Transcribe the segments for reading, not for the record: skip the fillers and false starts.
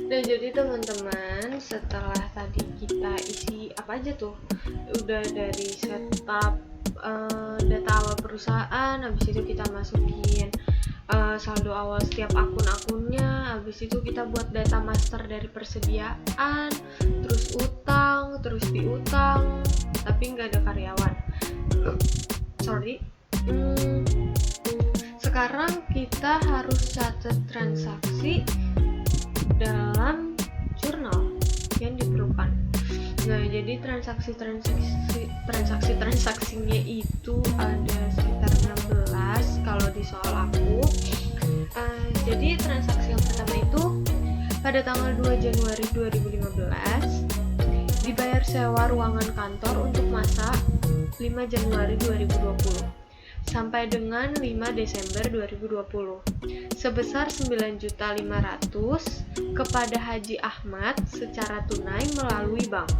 Nah, jadi teman-teman, setelah tadi kita isi apa aja tuh, udah dari setup data awal perusahaan, habis itu kita masukin saldo awal setiap akun-akunnya, habis itu kita buat data master dari persediaan, terus utang, terus piutang, tapi nggak ada karyawan. Sorry. Sekarang kita harus catat transaksi dalam jurnal yang diperlukan. Nah, jadi transaksinya itu ada sekitar 16 kalau di soal aku. Jadi transaksi yang pertama itu pada tanggal 2 Januari 2015 dibayar sewa ruangan kantor untuk masa 5 Januari 2020 sampai dengan 5 Desember 2020 sebesar 9.500.000 kepada Haji Ahmad secara tunai melalui bank.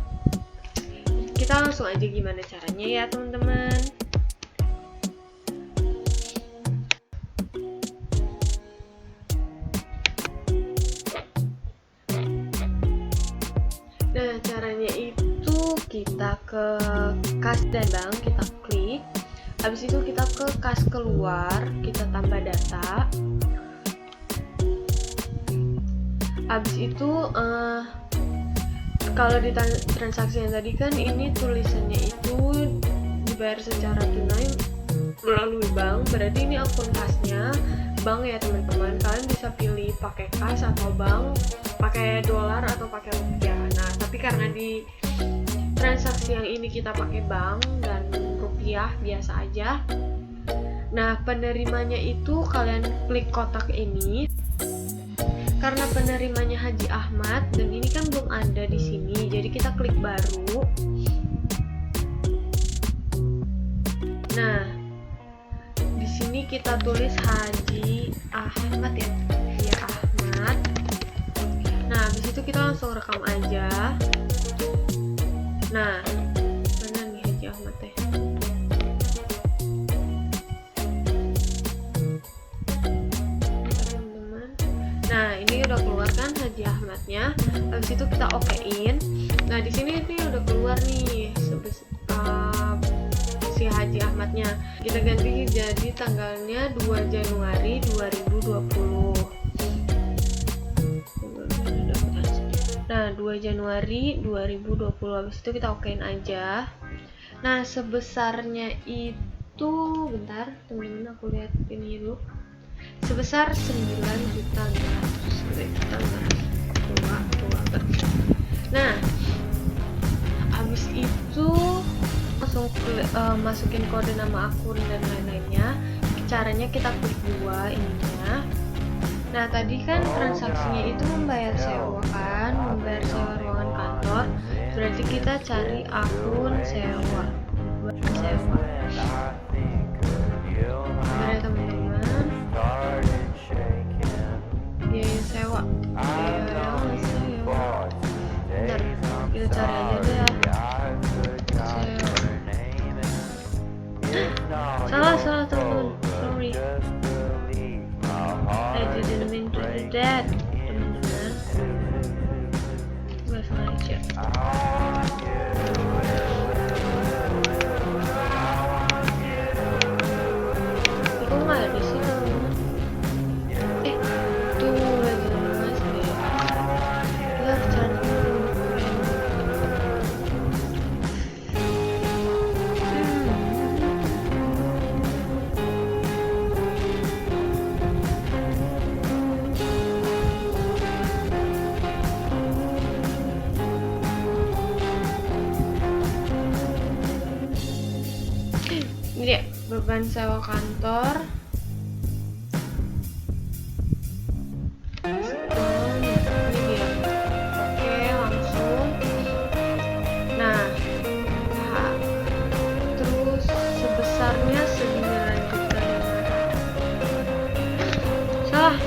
Kita langsung aja gimana caranya ya teman-teman. Nah, caranya itu kita ke kas dan bank, kita klik. Habis itu kita ke kas keluar, kita tambah data. Habis itu kalau di transaksi yang tadi kan ini tulisannya itu dibayar secara tunai melalui bank, berarti ini akun kasnya bank ya teman-teman. Kalian bisa pilih pakai kas atau bank, pakai dolar atau pakai rupiah. Nah, tapi karena di transaksi yang ini kita pakai bank dan rupiah biasa aja. Nah, penerimanya itu kalian klik kotak ini. Karena penerimanya Haji Ahmad dan ini kan belum ada di sini, jadi kita klik baru. Nah, di sini kita tulis Haji Ahmad ya, Ahmad. Nah, habis itu kita langsung rekam aja. Nah, mana nih Haji Ahmad teh? Nah, ini udah keluar kan Haji Ahmadnya. Habis itu kita okein. Nah, di sini ini udah keluar nih si Haji Ahmadnya. Kita ganti jadi tanggalnya 2 Januari 2020. Nah, 2 Januari 2020. Habis itu kita okein aja. Nah, sebesarnya itu bentar, teman-teman aku lihat ini dulu. Sebesar 9.500.000. Nah, habis itu langsung masukin kode nama akun dan lain-lainnya. Caranya kita klik dua ininya. Nah, tadi kan transaksinya itu membayar sewa kan, membayar sewa ruangan kantor. Berarti kita cari akun sewa. Mana teman-teman? Biaya sewa. Bentar, kita cari aja deh ya. Salah teman-teman. Sorry. I didn't mean to do that, teman-teman. Gak sengaja. Kok nggak ada sih teman-teman? Tuh lagi mas deh. Kita harus cari dulu. Ini dia beban sewa kantor. Ini dia. Oke, langsung. Nah, terus sebesarnya 9 juta. Salah.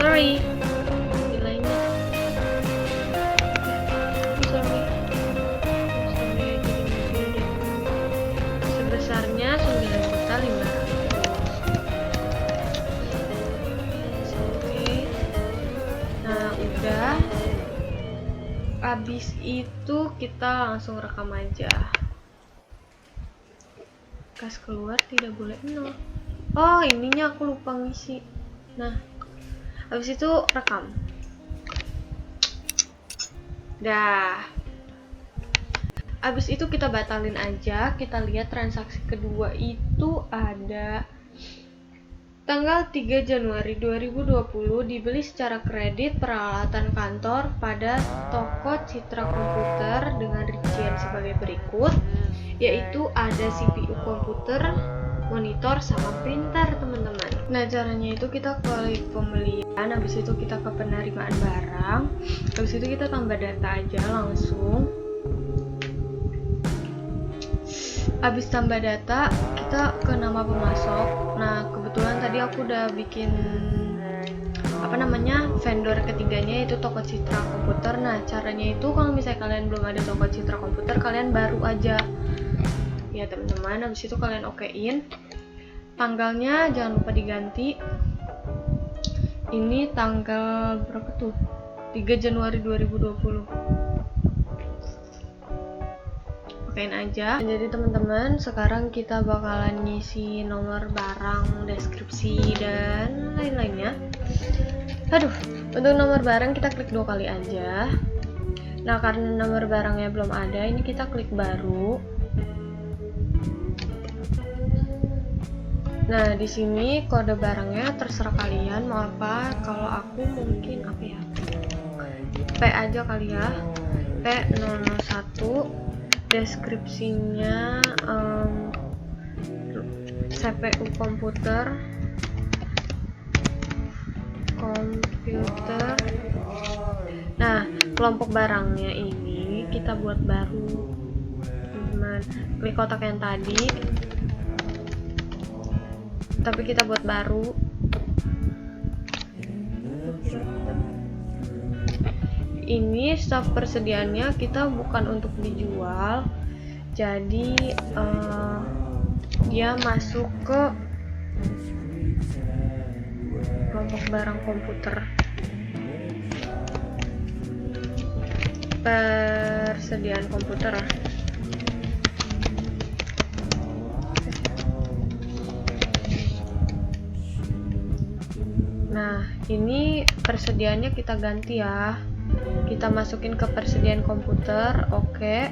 Sorry. Nilainya. Sorry. Sebesarnya 9.500.000. Abis itu kita langsung rekam aja. Kas keluar tidak boleh nol. Oh, ininya aku lupa ngisi. Nah, abis itu rekam. Dah. Abis itu kita batalin aja. Kita lihat transaksi kedua itu ada tanggal 3 Januari 2020 dibeli secara kredit peralatan kantor pada toko Citra Komputer dengan rincian sebagai berikut, yaitu ada CPU komputer, monitor, sama printer, teman-teman. Nah, caranya itu kita klik pembelian, habis itu kita ke penerimaan barang, habis itu kita tambah data aja langsung. Habis tambah data, kita ke nama pemasok. Nah, kebetulan tadi aku udah bikin vendor ketiganya, itu toko Citra Komputer. Nah, caranya itu kalau misalnya kalian belum ada toko Citra Komputer, kalian baru aja ya teman-teman. Habis itu kalian okein tanggalnya, jangan lupa diganti. Ini tanggal berapa tuh? 3 Januari 2020. Okein aja. Jadi teman-teman, sekarang kita bakalan ngisi nomor barang, deskripsi, dan lain-lainnya. Aduh, untuk nomor barang kita klik 2 kali aja. Nah, karena nomor barangnya belum ada, ini kita klik baru. Nah, di sini kode barangnya terserah kalian mau apa. Kalau aku mungkin apa ya? P aja kali ya. P001. Deskripsinya CPU komputer. Nah, kelompok barangnya ini kita buat baru, teman-teman. Klik kotak yang tadi, tapi kita buat baru. Ini staf persediaannya kita bukan untuk dijual, jadi dia masuk ke kelompok barang komputer. Persediaan komputer. Nah, ini persediaannya kita ganti ya. Kita masukin ke persediaan komputer. Oke.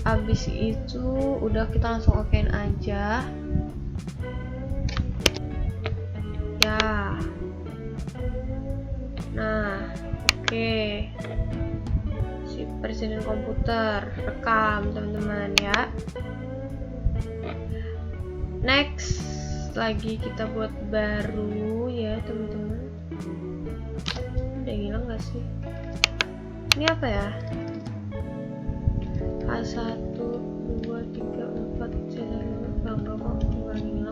Habis itu udah, kita langsung okein aja. Ya. Nah, oke. Si persediaan komputer rekam, teman-teman ya. Next, lagi kita buat baru ya, teman-teman. Udah hilang gak sih? Ini apa ya? A1, 2, 3, 4, 5, 6, 7, 8, 9.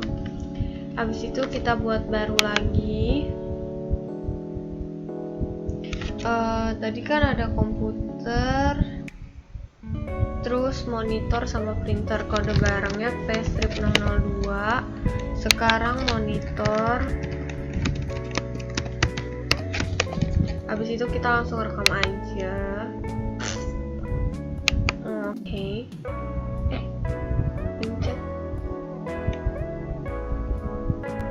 Habis itu kita buat baru lagi. Tadi kan ada komputer, terus monitor sama printer. Kode barangnya P-602. Sekarang monitor. Habis itu kita langsung rekam aja. Oke. Pencet.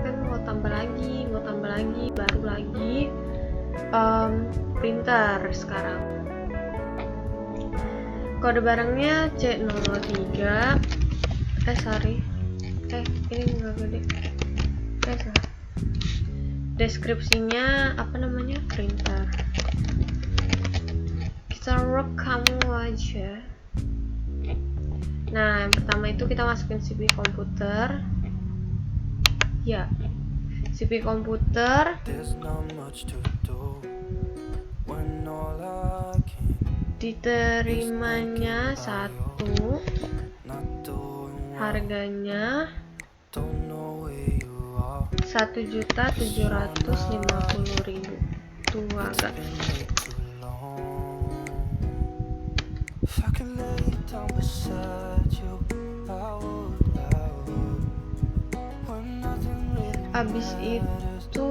Kan mau tambah lagi, baru lagi. Printer sekarang. Kode barangnya C03. Ini enggak gede. Salah. Deskripsinya printer. Kita rekam aja. Nah, yang pertama itu kita masukin CPU komputer. Ya, CPU komputer. Diterimanya 1. Harganya 1.750.000. Tuh agak. Habis itu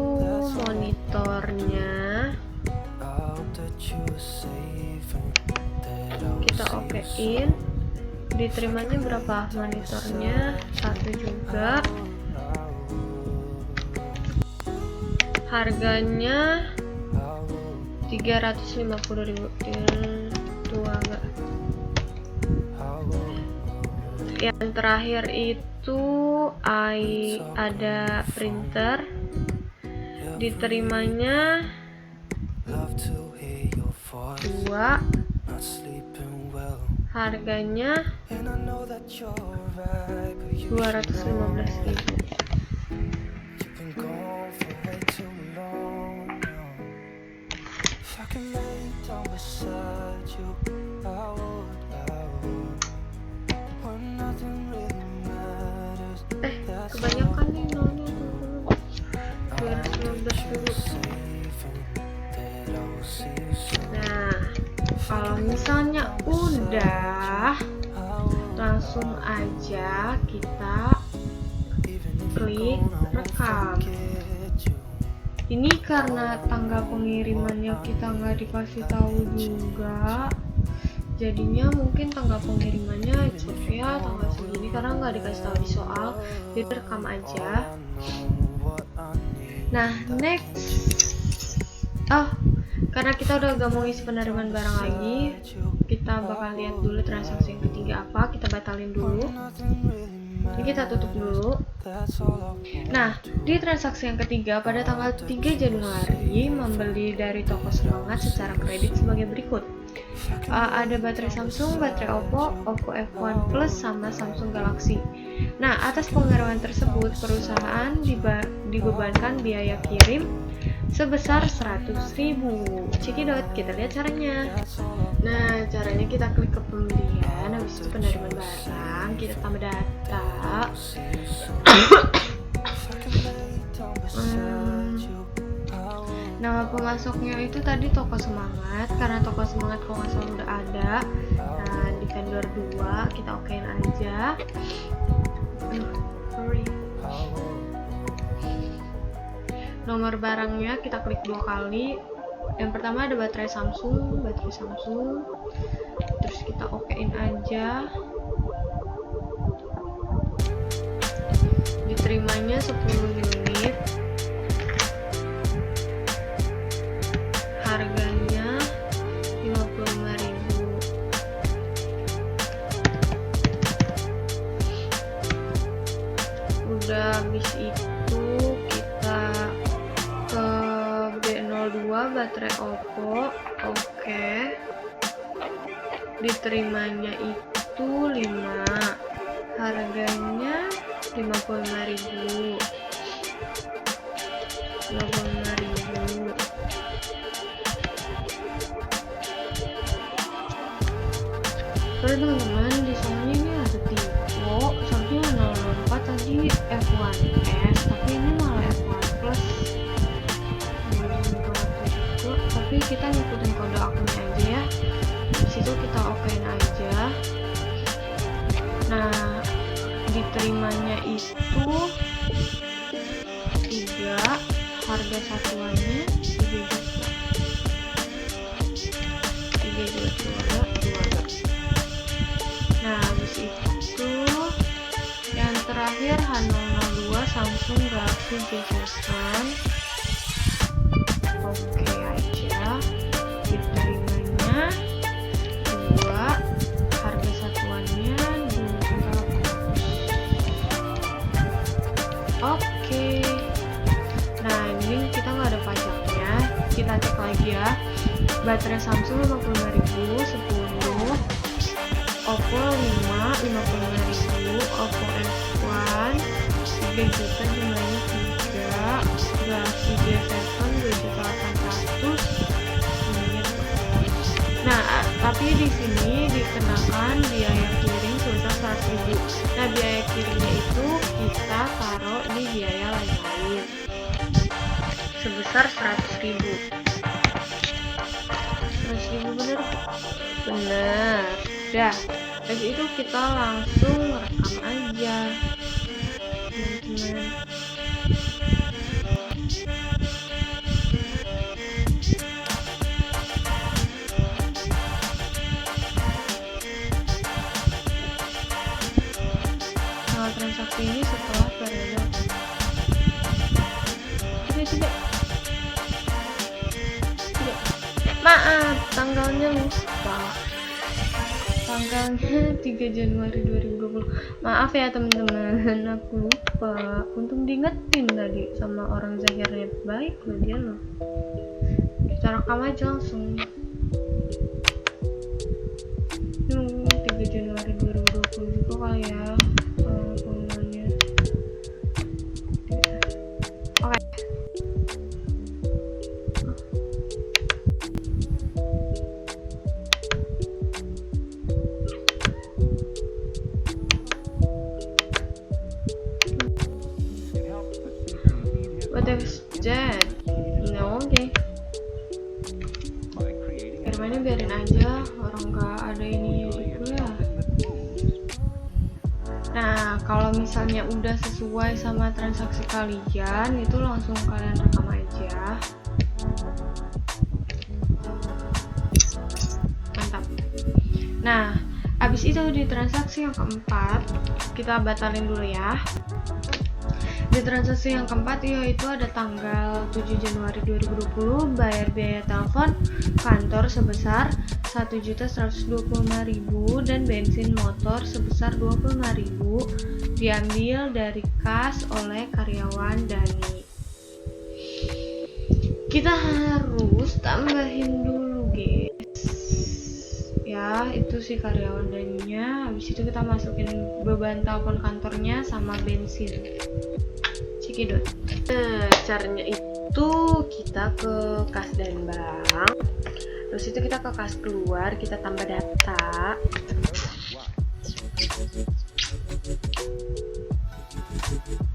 monitornya Kita okein. Diterimanya berapa? Monitornya 1 juga. Harganya 350.000. Itu agak. Yang terakhir itu ada printer. Diterimanya 2. Harganya 215.000. Kebanyakan nih nolnya tuh. 215 dulu. Nah, kalau misalnya udah, langsung aja kita klik rekam. Ini karena tanggal pengirimannya kita nggak dikasih tahu juga, jadinya mungkin tanggal pengirimannya ya tanggal segini karena nggak dikasih tahu di soal, jadi rekam aja. Nah, next. Karena kita udah gak mau isi penerimaan barang lagi, kita bakal lihat dulu transaksi yang ketiga apa. Kita batalin dulu. Ini kita tutup dulu. Nah, di transaksi yang ketiga pada tanggal 3 Januari membeli dari toko Semangat secara kredit sebagai berikut. Ada baterai Samsung, baterai Oppo, Oppo F1 Plus sama Samsung Galaxy. Nah, atas pengiriman tersebut perusahaan dibebankan biaya kirim sebesar 100.000. Cekidot, kita lihat caranya. Nah, caranya kita klik ke pembelian, habis itu penerimaan barang, kita tambah data. Nama pemasoknya itu tadi toko Semangat, karena toko Semangat kalau nggak salah udah ada. Nah, di vendor 2 kita okein aja. Sorry. Nomor barangnya kita klik 2 kali. Yang pertama ada baterai Samsung, terus kita okein aja. Diterimanya 10 unit. Harganya 55.000. Udah habis itu kita ke B02 baterai Oppo. Oke. Diterimanya itu 5. Harganya 55.000. 55.000. Sorry teman-teman, di sana ini ada Tivo, sampingnya 004 tadi F1S, tapi ini malah F1 Plus. Tapi kita ngikutin kode akunnya aja ya. Di situ kita okein aja. Nah, diterimanya itu 3, harga satuannya 3 juta. Nah, habis itu yang terakhir H002 Samsung Galaxy J7. Oke aja. Diterimanya 2, harga satuannya 2.800. Oke. Nah, ini kita nggak ada pajaknya. Kita cek lagi ya. Baterai Samsung 55.000, 10. Oppo 5, 55.000. Oppo F1 3 juta, jumlahnya 3. Galaxy J7 2.800.000. Nah, tapi di sini dikenakan biaya kirim sebesar 100.000. Nah, biaya kirimnya itu kita taruh di biaya lain-lain sebesar 100.000. 100.000 bener? Bener. Dah, dari itu kita langsung rekam aja, teman-teman. Maaf, tanggalnya lupa. Tanggalnya 3 Januari 2020. Maaf ya teman-teman, aku lupa. Untung diingetin tadi sama orang Zahirnya. Baik loh dia loh. Kita rekam aja langsung. 3 Januari 2020 juga kali ya pengumumannya. Oke. What is that? No, oke. Firmannya biarin aja, orang nggak ada ininya juga ya. Nah, kalau misalnya udah sesuai sama transaksi kalian, itu langsung kalian rekam aja. Mantap. Nah, abis itu di transaksi yang keempat, kita batalin dulu ya. Di transaksi yang keempat yaitu ada tanggal 7 Januari 2020 bayar biaya telepon kantor sebesar 1.125.000 dan bensin motor sebesar 25.000 diambil dari kas oleh karyawan Dani. Kita harus tambahin dulu guys. Ya, itu si karyawan Daninya. Habis itu kita masukin beban telepon kantornya sama bensin. Cekidot. Nah, caranya itu kita ke kas dan bank. Terus itu kita ke kas keluar, kita tambah data.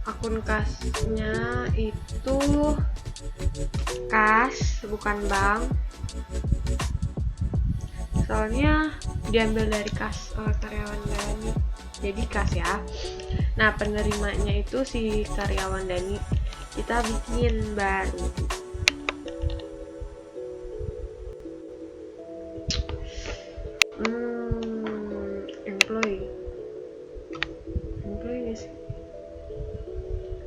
Akun kasnya itu kas, bukan bank. Soalnya diambil dari kas oleh karyawan Dani. Jadi kas ya. Nah, penerimanya itu si karyawan Dani. Kita bikin baru. Employee guys.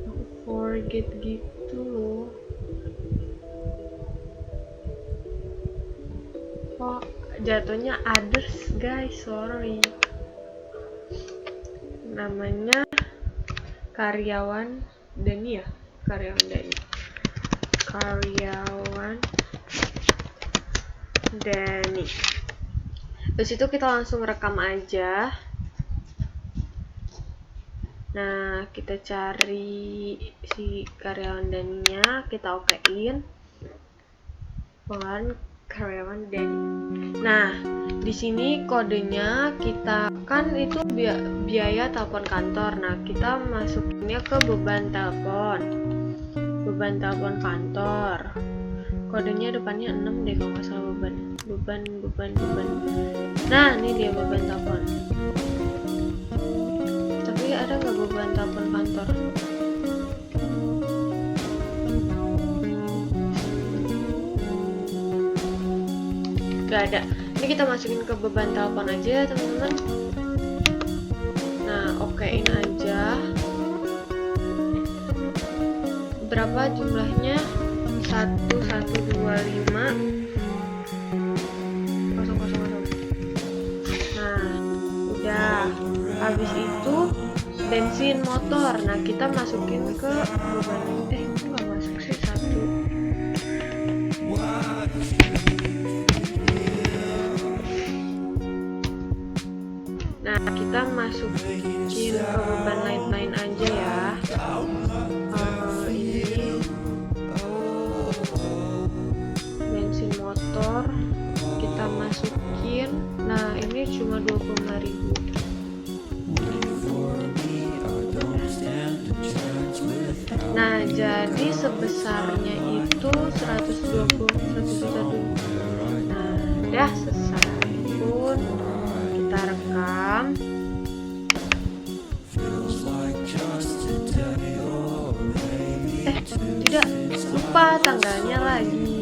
Aku forget gitu loh. Kok jatuhnya others guys, sorry. Namanya karyawan Dani ya, karyawan Dani. Terus itu kita langsung rekam aja. Nah, kita cari si karyawan Daninya, kita okein. Pengeluaran karyawan Dani. Nah, di sini kodenya kita kan itu biaya telepon kantor. Nah, kita masukinnya ke beban telepon kantor. Kodenya depannya 6 deh kalau nggak salah, beban. Nah, ini dia beban telepon. Tapi ada nggak beban telepon kantor? Gak ada. Ini kita masukin ke beban telepon aja ya teman-teman. Nah, okein aja. Berapa jumlahnya? 1125 000. Nah, udah. Habis itu bensin motor. Nah, kita masukin ke beban. Itu nggak masuk sih, 1. Nah, kita masukin ke beban lain-lain aja ya. Ini bensin motor kita masukin. Nah, ini cuma 25.000. Nah, jadi sebesarnya itu 120. Nah, udah selesai pun kita rekam. Tidak, lupa tanggalnya lagi.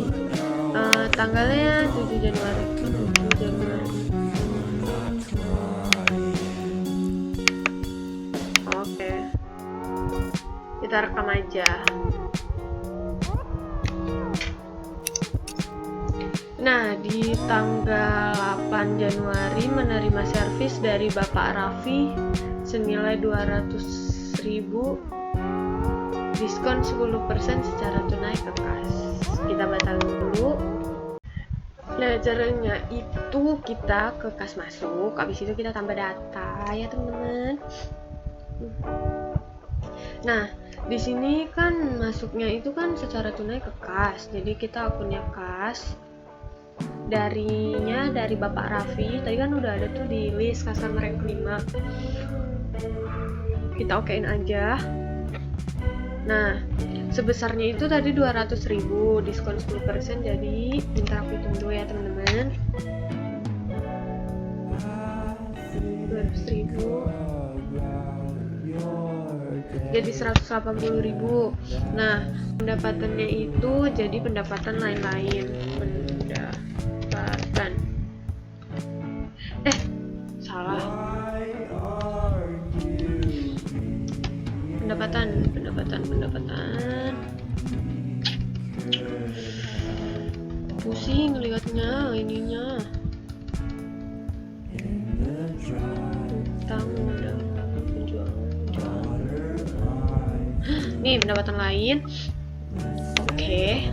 Tanggalnya 7 Januari. Oke. Kita rekam aja. Nah, di tanggal 8 Januari menerima servis dari Bapak Raffi senilai 200.000, diskon 10% secara tunai ke kas. Kita batalin dulu. Nah, caranya itu kita ke kas masuk, habis itu kita tambah data ya teman-teman. Nah, di sini kan masuknya itu kan secara tunai ke kas, jadi kita akunnya kas. Dari Bapak Raffi tadi kan udah ada tuh di list customer yang kelima. Kita okein aja. Nah, sebesarnya itu tadi 200.000, diskon 10%, jadi bentar aku hitung dulu ya teman-teman. 200.000 jadi 180.000. Nah, pendapatannya itu jadi pendapatan lain-lain. Salah. Pendapatan. Pusing lihatnya ininya. Utang modal penjualan. Nih pendapatan lain. Oke.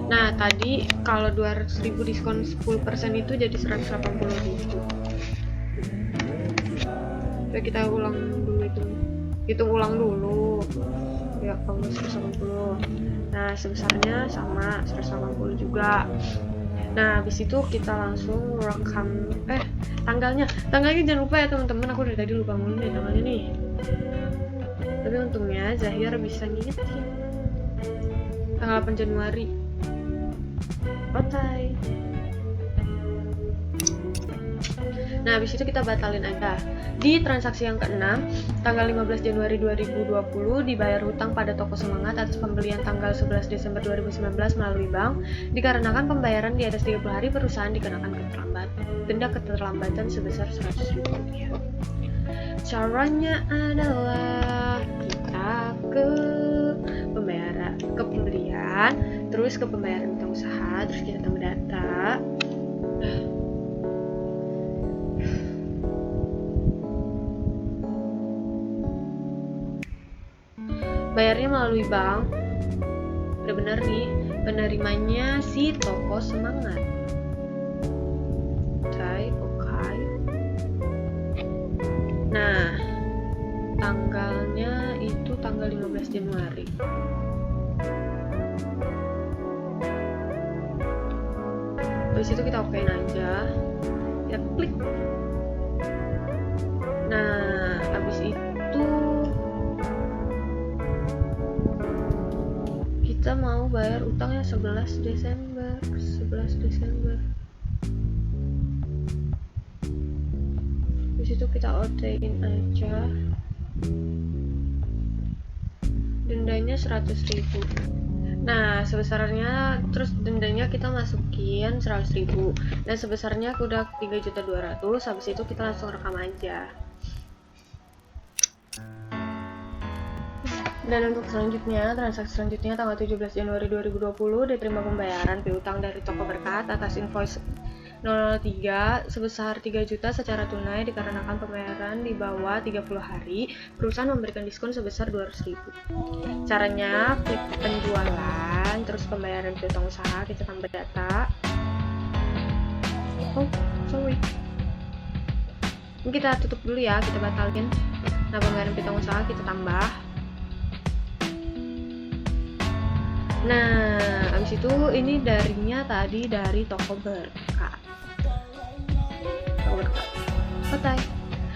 Nah, tadi kalau 200.000 diskon 10% itu jadi 180.000. Oke, kita ulang dulu itu. Hitung ulang dulu. Ya, kalau 180. Nah, sebesarnya sama 180 juga. Nah, habis itu kita langsung rekam tanggalnya jangan lupa ya teman-teman, aku dari tadi lupa mulu nih tanggalnya nih. Tapi untungnya Zahir bisa ngingetin. Tanggal 8 Januari. Otai. Nah, habis itu kita batalin aja. Di transaksi yang ke-6, tanggal 15 Januari 2020 dibayar hutang pada Toko Semangat atas pembelian tanggal 11 Desember 2019 melalui bank. Dikarenakan pembayaran di atas 30 hari, perusahaan dikenakan denda keterlambatan sebesar 100.000 rupiah. Caranya adalah kita ke pembelian, terus ke pembayaran hutang usaha, terus kita tambah data. Bayarnya melalui bank. Udah bener nih, penerimanya si Toko Semangat. Oke. Nah, tanggalnya itu tanggal 15 Januari. Habis itu kita okein aja. Kita klik. Nah, habis itu kita mau bayar utangnya 11 Desember. Di situ kita OT-in aja. Dendanya 100.000. Nah, sebesarnya terus dendanya kita masukin 100.000. Dan sebesarnya udah 3.200.000. Habis itu kita langsung rekam aja. Dan untuk selanjutnya, transaksi selanjutnya tanggal 17 Januari 2020 diterima pembayaran piutang dari Toko Berkat atas invoice 003 sebesar 3 juta secara tunai. Dikarenakan pembayaran di bawah 30 hari, perusahaan memberikan diskon sebesar 200.000. Caranya klik penjualan, terus pembayaran piutang usaha, kita tambah data. Sorry. Ini kita tutup dulu ya, kita batalin. Nah, pembayaran piutang usaha kita tambah. Nah, abis itu ini darinya tadi dari Toko Berkat. Otai.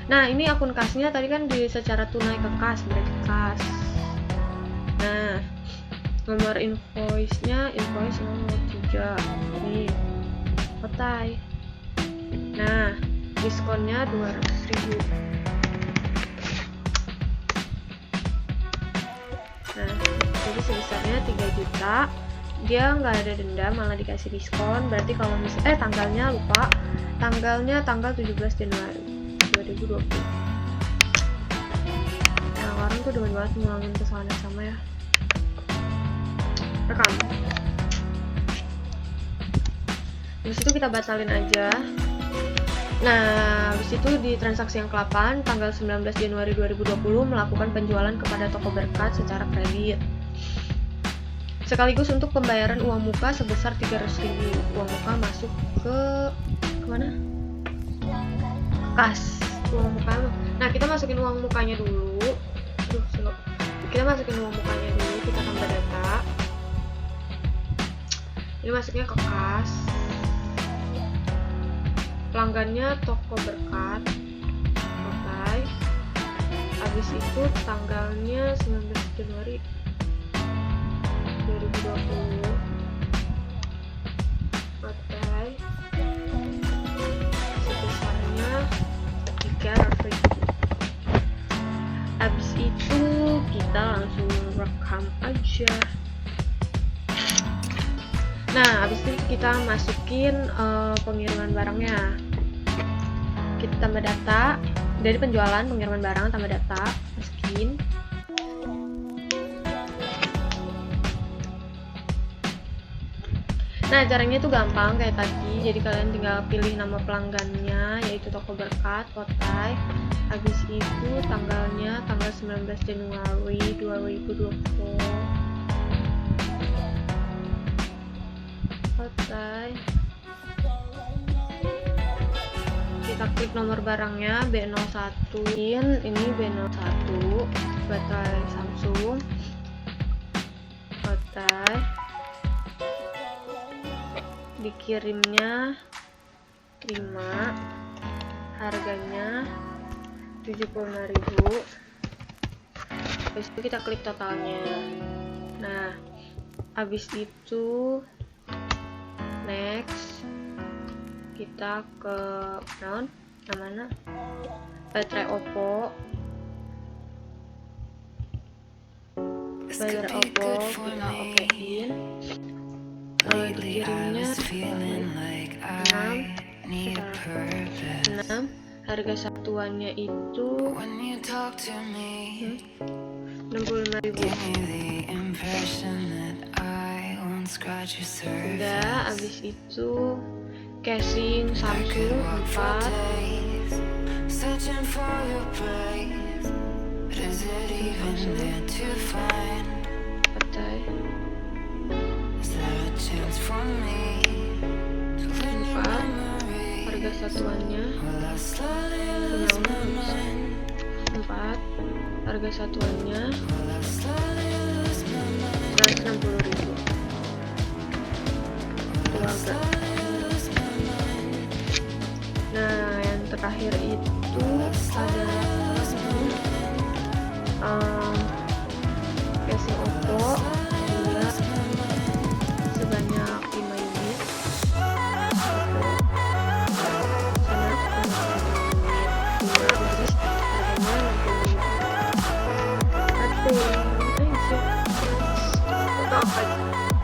Nah, ini akun kasnya tadi kan di secara tunai ke kas, berarti kas. Nah, nomor invoice-nya invoice 03. Nih. Otai. Nah, diskonnya 200.000. Nah, jadi sebesarnya 3 juta. Dia nggak ada denda, malah dikasih diskon. Berarti kalau misalnya tanggalnya lupa. Tanggalnya tanggal 17 Januari 2020. Nah, orang tuh demen banget ngulangin kesalahan yang sama ya. Rekam. Habis itu kita batalin aja. Nah, habis itu di transaksi yang ke-8, tanggal 19 Januari 2020 melakukan penjualan kepada toko berkat secara kredit. Sekaligus untuk pembayaran uang muka sebesar 300.000. Uang muka masuk ke mana? Kas. Uang muka. Nah, kita masukin uang mukanya dulu. Kita masukin uang mukanya dulu, kita tambah data. Ini masuknya ke kas. Pelanggannya toko berkat, selesai. Habis itu tanggalnya 19 Januari 2020, selesai. Sebesarnya 300.000. Habis itu kita langsung rekam aja. Nah, habis itu kita masukin pengiriman barangnya. Kita tambah data dari penjualan, pengiriman barang, tambah data, masukin. Nah, caranya itu gampang kayak tadi. Jadi kalian tinggal pilih nama pelanggannya, yaitu toko berkat, Kotai. Habis itu tanggalnya tanggal 19 Januari 2020. Kotai. Kita klik nomor barangnya B01, ini B01, baterai Samsung, baterai, dikirimnya 5, harganya 75.000. Habis itu kita klik totalnya. Nah, habis itu next, kita ke mana? Baterai Oppo. Baterai Oppo kita okein. Dikirimnya 6. Harga satuannya itu 65.000. Udah, abis itu casing Samsung 4. Baterai 4. Harga satuannya 4. Harga satuannya 160.000. Keluarga. Nah, yang terakhir itu ada casing Oppo, dia sebanyak 5 unit.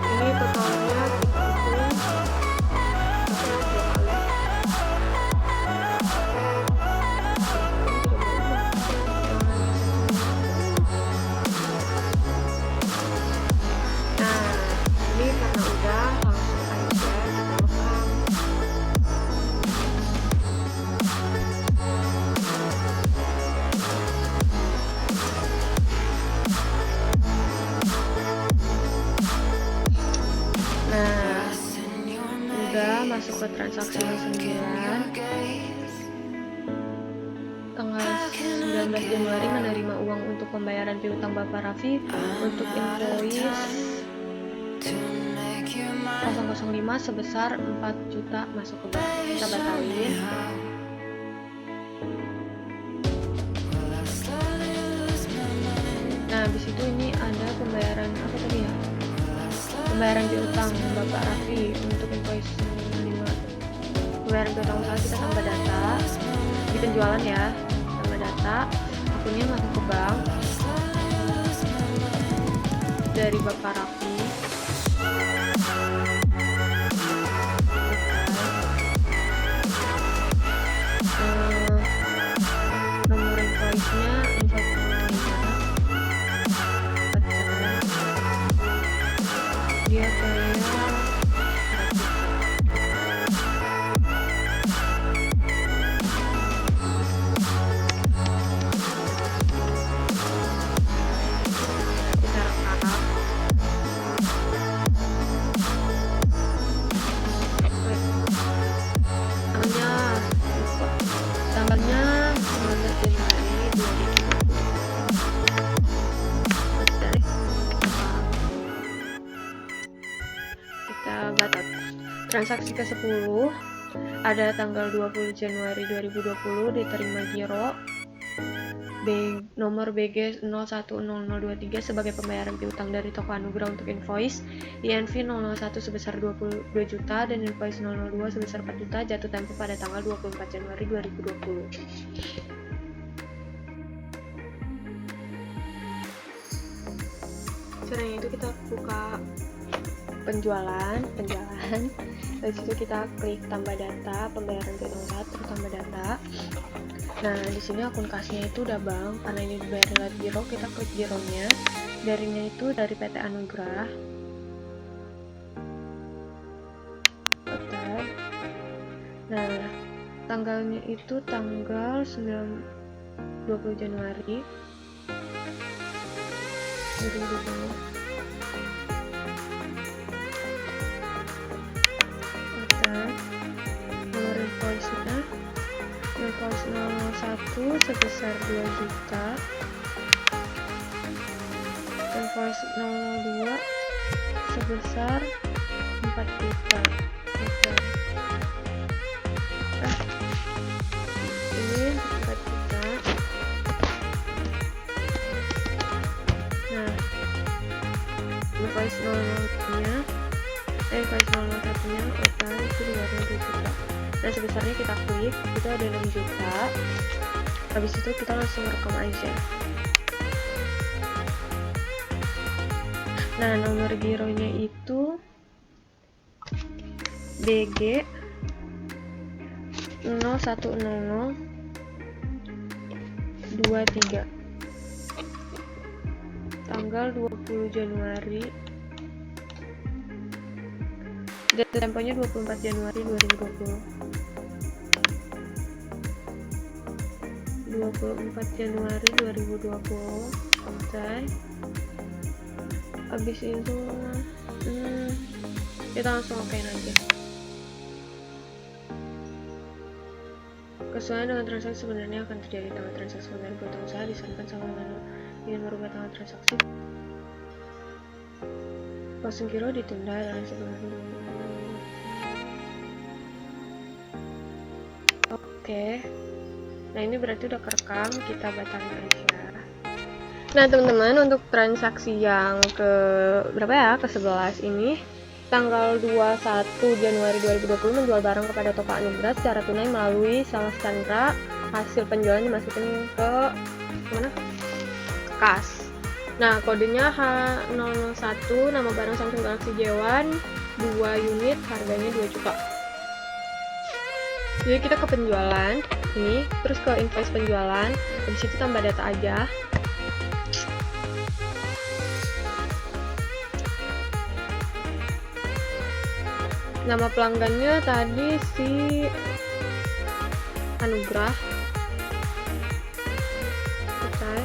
Ini totalnya kita hitung masuk ke transaksi yang 9. Tanggal 19 Januari menerima uang untuk pembayaran piutang Bapak Raffi untuk invoice 005 sebesar 4 juta masuk ke bank. Kita batalin. Nah, habis itu ini ada pembayaran apa tadi ya? Pembayaran piutang Bapak Raffi untuk invoice 5. Pembayaran piutang usaha kita tambah data di penjualan ya, tambah data, akunnya masuk ke bank dari Bapak Raffi. Nomor invoice-nya dia kayak tanggalnya 19 Januari 2020. Kita batas transaksi ke-10 ada tanggal 20 Januari 2020 diterima giro nomor BG 010023 sebagai pembayaran piutang dari toko Anugrah untuk invoice INV 001 sebesar 22 juta dan invoice 002 sebesar 4 juta jatuh tempo pada tanggal 24 Januari 2020. Caranya itu kita buka penjualan, dari situ kita klik tambah data, pembayaran piutang saat, terus tambah data. Nah, di sini akun kasnya itu udah bank, karena ini dibayar lewat giro, kita klik gironya. Darinya itu dari PT Anugrah. Oke. Nah, tanggalnya itu tanggal 20 Januari 2020. Nomor invoice-nya invoice 01 sebesar 2 juta, invoice 02 sebesar 4 juta. Ini 4 juta. Nah, invoice 00-nya invoice 01-nya total itu 2 juta. Nah, sebesarnya kita klik, itu ada 6 juta. Habis itu kita langsung rekam aja. Nah, nomor gironya itu BG 010023 tanggal 20 Januari, jatuh temponya 24 Januari 2020. 24 Januari 2020. Oke. Habis itu kita langsung okein aja. Kesesuaian dengan transaksi sebenarnya akan terjadi tanggal transaksi pembayaran piutang usaha disarankan sama mana ingin merubah tanggal transaksi. Closing giro ditunda dan sebelumnya. Oke. Nah, ini berarti udah kerekam, kita batalin aja. Nah, teman-teman, untuk transaksi yang ke berapa ya? Ke-11 ini tanggal 21 Januari 2020 menjual barang kepada toko Anugrah secara tunai melalui Salas Chandra. Hasil penjualan dimasukin ke mana? Kas. Nah, kodenya H001, nama barang Samsung Galaxy J1 2 unit, harganya 2 juta. Jadi kita ke penjualan ini, terus ke invoice penjualan, habis itu tambah data aja. Nama pelanggannya tadi si Anugrah. Oke.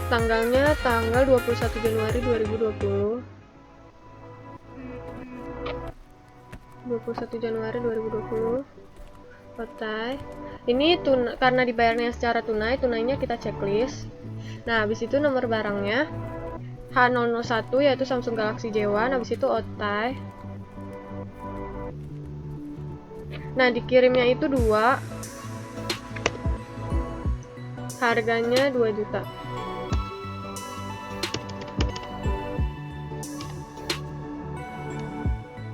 Tanggalnya tanggal 21 Januari 2020. 21 Januari 2020. Oke. Ini karena dibayarnya secara tunai, tunainya kita checklist. Nah, habis itu nomor barangnya H001 yaitu Samsung Galaxy J1, habis itu otai. Nah, dikirimnya itu 2. Harganya 2 juta.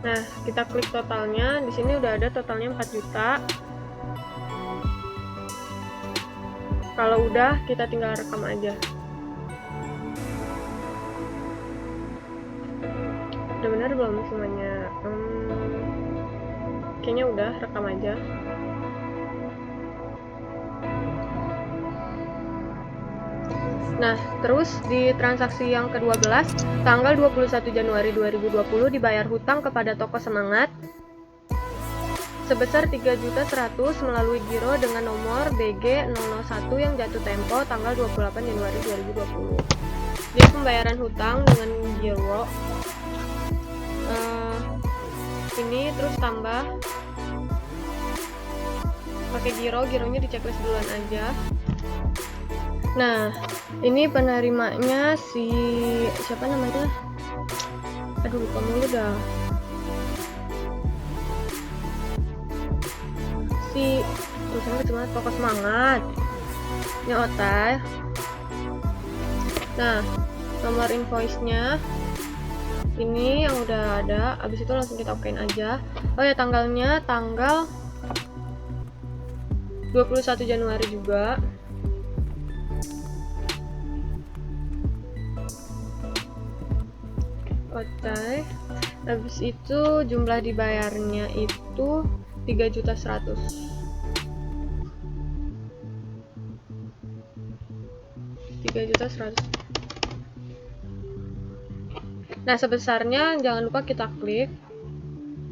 Nah, kita klik totalnya. Di sini udah ada totalnya 4 juta. Kalau udah, kita tinggal rekam aja. Udah benar belum semuanya? Kayaknya udah, rekam aja. Nah, terus di transaksi yang ke-12, tanggal 21 Januari 2020 dibayar hutang kepada Toko Semangat sebesar 3.100.000 melalui giro dengan nomor BG 001 yang jatuh tempo tanggal 28 Januari 2020. Jadi pembayaran hutang dengan giro ini, terus tambah pakai gironya di checklist duluan aja. Nah, ini penerimanya si siapa namanya? Aduh, lupa mulu dah. Si tulisannya cuma Toko Semangat. Ini Otai. Nah, nomor invoice-nya ini yang udah ada. Abis itu langsung kita okein aja. Oh ya, tanggalnya tanggal 21 Januari juga. Oke. Habis itu jumlah dibayarnya itu 3.100.000. 3.100.000. Nah, sebesarnya jangan lupa kita klik.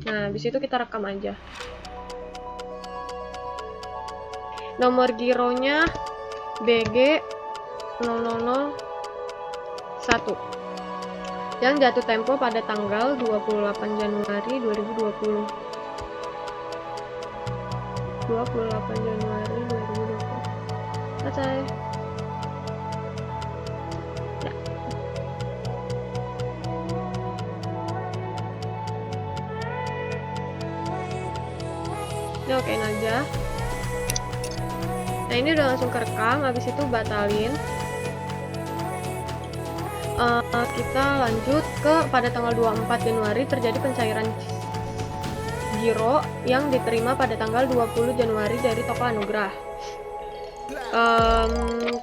Nah, habis itu kita rekam aja. Nomor gironya BG 0001 yang jatuh tempo pada tanggal 28 Januari 2020. 28 Januari 2020. Selesai. Ya. Ini okein aja. Nah, ini udah langsung kerekam. Habis itu batalin. Kita lanjut ke pada tanggal 24 Januari terjadi pencairan giro yang diterima pada tanggal 20 Januari dari Toko Anugrah.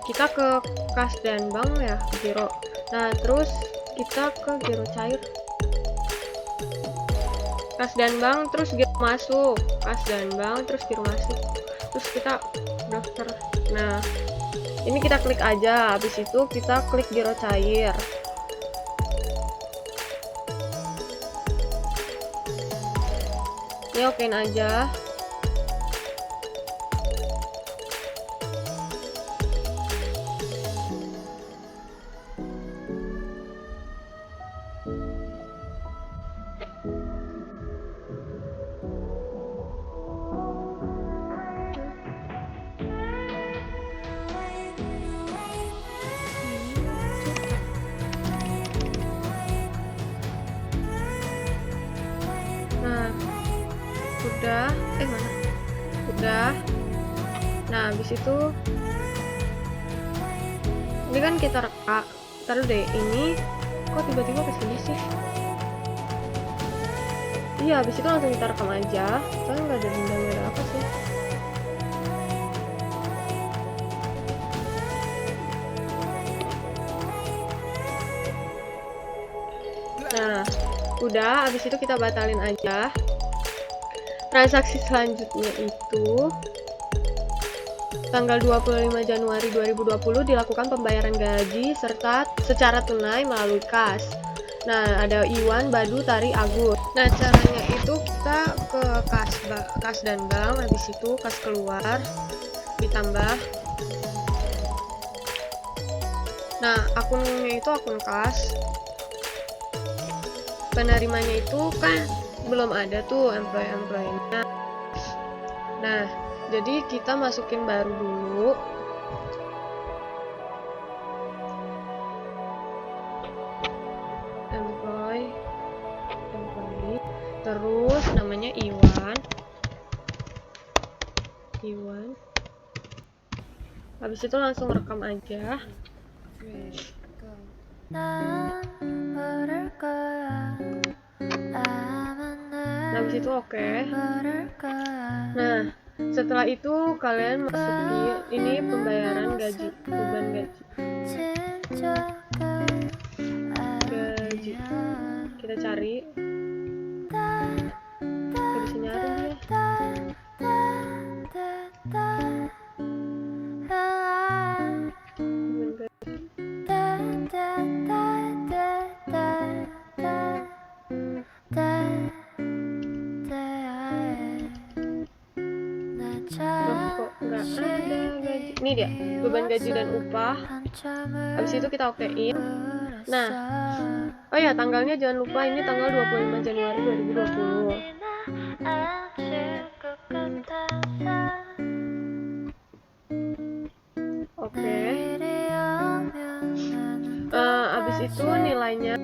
Kita ke kas dan bank ya, giro. Nah, terus kita ke giro cair. Kas dan bank, terus giro masuk. Kas dan bank, terus giro masuk. Terus kita daftar. Nah, ini kita klik aja. Habis itu kita klik giro cair. Ini okein aja. Udah, mana? Udah. Nah, habis itu ini kan kita rekam. Taruh deh, ini kok tiba-tiba kesini sih? Iya, habis itu langsung kita rekam aja. Soalnya nggak ada denda, nggak ada apa sih. Nah, udah. Habis itu kita batalin aja. Transaksi selanjutnya itu tanggal 25 Januari 2020 dilakukan pembayaran gaji serta secara tunai melalui kas. Nah, ada Iwan, Badu, Tari, Agus. Nah, caranya itu kita ke kas dan bank, habis itu kas keluar ditambah. Nah, akunnya itu akun kas. Penerimanya itu kan belum ada tuh employee-nya. Nah, jadi kita masukin baru dulu. Employee. Terus namanya Iwan. Habis itu langsung rekam aja. Nah, habis itu oke. Nah, setelah itu kalian masukin ini pembayaran gaji, beban gaji. Kita cari. Gak bisa nyari dia. Ini dia, beban gaji dan upah. Habis itu kita okein. Nah, oh ya, tanggalnya jangan lupa, ini tanggal 25 Januari 2020. Oke. Abis itu nilainya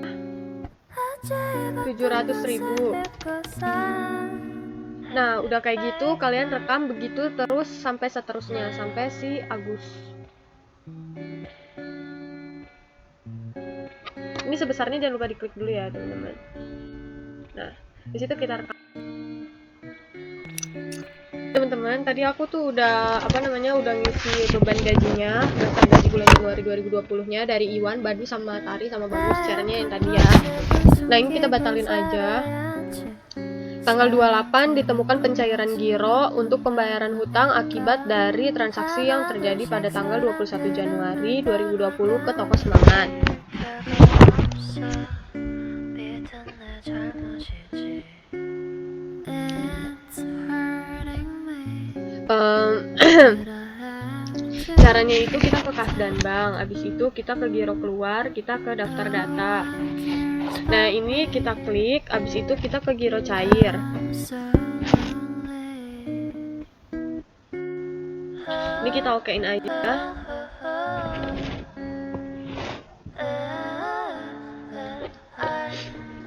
700.000. Nah, udah kayak gitu, kalian rekam begitu terus sampai seterusnya, sampai si Agus. Ini sebesarnya jangan lupa diklik dulu ya, teman-teman. Nah, di situ kita rekam. Teman-teman, tadi aku tuh udah udah ngisi beban gajinya, daftar gaji bulan Januari 2020-nya dari Iwan, Badu, sama Tari, sama Bagus, caranya yang tadi ya. Nah, ini kita batalin aja. Tanggal 28 ditemukan pencairan giro untuk pembayaran hutang akibat dari transaksi yang terjadi pada tanggal 21 Januari 2020 ke toko Semangat. Caranya itu kita ke kas dan bank, habis itu kita ke giro keluar, kita ke daftar data. Nah, ini kita klik, habis itu kita ke giro cair. Ini kita okein aja.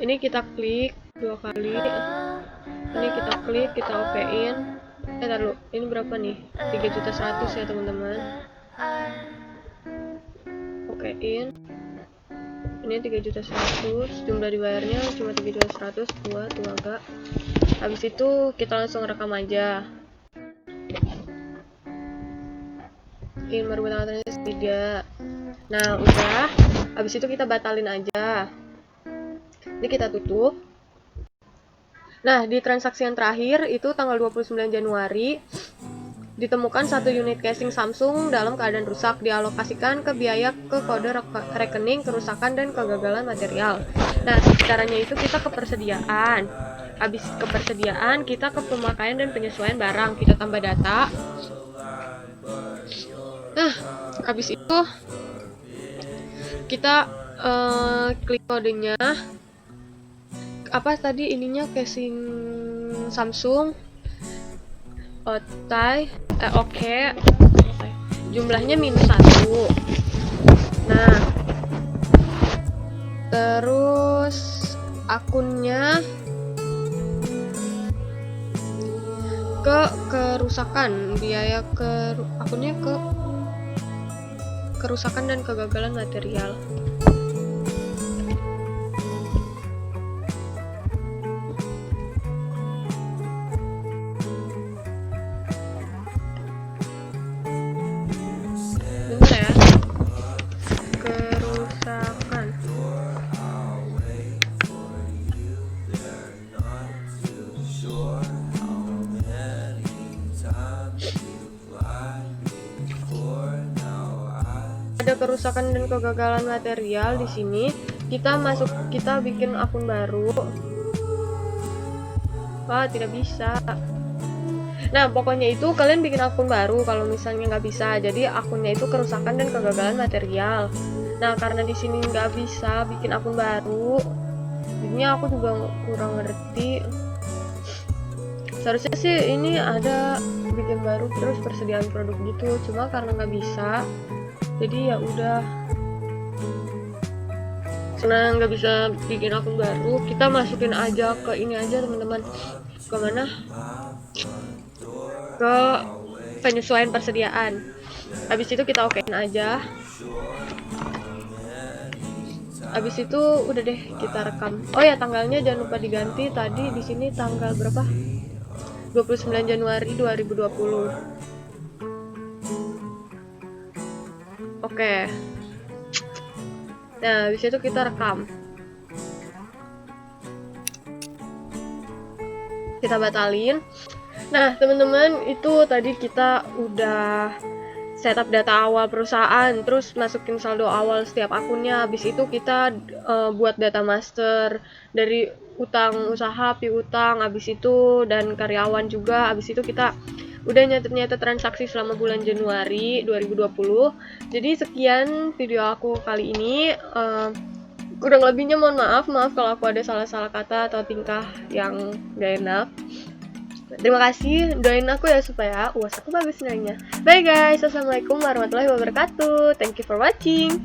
Ini kita klik 2 kali. Ini kita klik, kita okein. Taruh, ini berapa nih? 3.100.000 ya teman-teman. Okein. Ini 3.100.000, jumlah dibayarnya cuma 3.100.000, buat agak. Habis itu kita langsung rekam aja. Ini baru tanggal 3. Nah, udah. Habis itu kita batalin aja. Ini kita tutup. Nah, di transaksi yang terakhir itu tanggal 29 Januari ditemukan 1 unit casing Samsung dalam keadaan rusak, dialokasikan ke biaya ke kode rekening, kerusakan, dan kegagalan material. Nah, caranya itu kita ke persediaan. Habis ke persediaan, kita ke pemakaian dan penyesuaian barang, kita tambah data. Nah, habis itu kita klik kodenya. Apa tadi ininya, casing Samsung. Oke. Jumlahnya -1. Nah, terus akunnya kerusakan, biaya akunnya kerusakan dan kegagalan material. Ada kerusakan dan kegagalan material di sini. Kita bikin akun baru. Wah, tidak bisa. Nah, pokoknya itu kalian bikin akun baru kalau misalnya nggak bisa. Jadi akunnya itu kerusakan dan kegagalan material. Nah, karena di sini nggak bisa bikin akun baru, jadinya aku juga kurang ngerti. Seharusnya sih ini ada bikin baru terus persediaan produk gitu. Cuma karena nggak bisa, jadi ya udah. Karena nggak bisa bikin akun baru, kita masukin aja ke ini aja teman-teman. Ke mana? Ke penyesuaian persediaan. Habis itu kita okein aja. Habis itu udah deh, kita rekam. Oh ya, tanggalnya jangan lupa diganti. Tadi di sini tanggal berapa? 29 Januari 2020. Oke. Nah, habis itu kita rekam. Kita batalin. Nah, teman-teman, itu tadi kita udah setup data awal perusahaan, terus masukin saldo awal setiap akunnya. Habis itu kita buat data master dari utang usaha, piutang, habis itu dan karyawan juga. Habis itu kita udah nyatet transaksi selama bulan Januari 2020. Jadi sekian video aku kali ini. Kurang lebihnya mohon maaf kalau aku ada salah-salah kata atau tingkah yang gak enak. Terima kasih, doain aku ya supaya UAS aku bagus nilainya. Bye guys, assalamualaikum warahmatullahi wabarakatuh. Thank you for watching.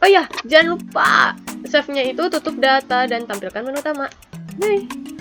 Oh ya, jangan lupa save-nya itu tutup data dan tampilkan menu utama. Bye.